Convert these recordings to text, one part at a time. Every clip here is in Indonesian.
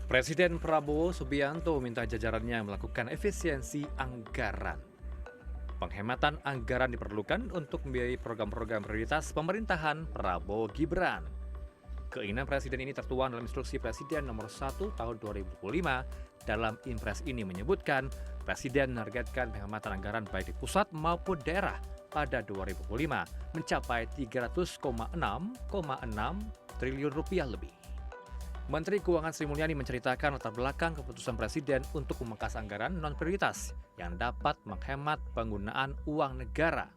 Presiden Prabowo Subianto minta jajarannya melakukan efisiensi anggaran. Penghematan anggaran diperlukan untuk membiayai program-program prioritas pemerintahan Prabowo Gibran. Keinginan Presiden ini tertuang dalam instruksi Presiden nomor 1 tahun 2025. Dalam impres ini menyebutkan, Presiden menargetkan penghematan anggaran baik di pusat maupun daerah pada 2025 mencapai 300,6,6 triliun rupiah lebih. Menteri Keuangan Sri Mulyani menceritakan latar belakang keputusan Presiden untuk memangkas anggaran non-prioritas yang dapat menghemat penggunaan uang negara.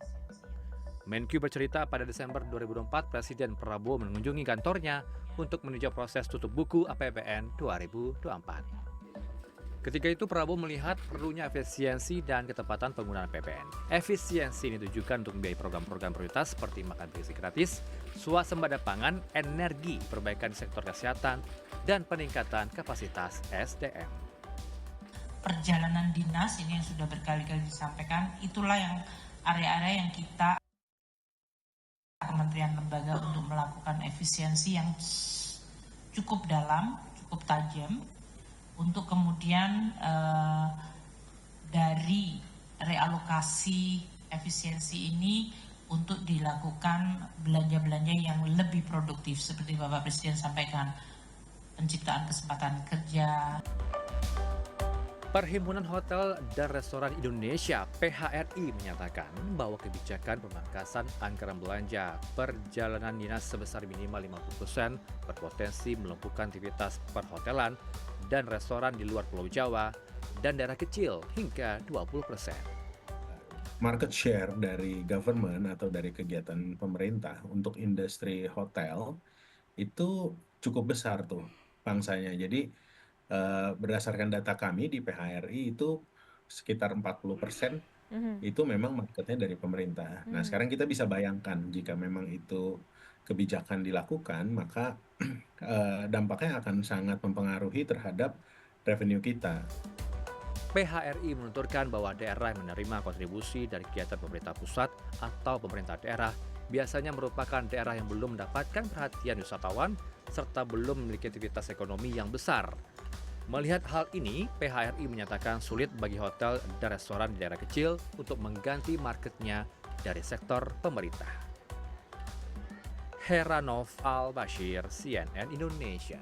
Menq bercerita pada Desember 2024 Presiden Prabowo mengunjungi kantornya untuk meninjau proses tutup buku APBN 2024. Ketika itu Prabowo melihat perlunya efisiensi dan ketepatan penggunaan APBN. Efisiensi ini ditujukan untuk membiayai program-program prioritas seperti makan gizi gratis, swasembada pangan, energi, perbaikan sektor kesehatan, dan peningkatan kapasitas SDM. Perjalanan dinas ini yang sudah berkali-kali disampaikan, itulah yang area-area yang kita kementerian lembaga untuk melakukan efisiensi yang cukup dalam, cukup tajam, untuk kemudian dari realokasi efisiensi ini untuk dilakukan belanja-belanja yang lebih produktif seperti Bapak Presiden sampaikan, penciptaan kesempatan kerja. Perhimpunan Hotel dan Restoran Indonesia (PHRI) menyatakan bahwa kebijakan pemangkasan anggaran belanja perjalanan dinas sebesar minimal 50% berpotensi melumpuhkan aktivitas perhotelan dan restoran di luar Pulau Jawa dan daerah kecil hingga 20%. Market share dari government atau dari kegiatan pemerintah untuk industri hotel itu cukup besar tuh pangsanya. Jadi berdasarkan data kami di PHRI itu sekitar 40% itu memang marketnya dari pemerintah. Nah, sekarang kita bisa bayangkan jika memang itu kebijakan dilakukan, maka dampaknya akan sangat mempengaruhi terhadap revenue kita. PHRI menuturkan bahwa daerah yang menerima kontribusi dari kegiatan pemerintah pusat atau pemerintah daerah biasanya merupakan daerah yang belum mendapatkan perhatian wisatawan serta belum memiliki aktivitas ekonomi yang besar. Melihat hal ini, PHRI menyatakan sulit bagi hotel dan restoran di daerah kecil untuk mengganti marketnya dari sektor pemerintah. Heranov Al-Bashir, CNN Indonesia.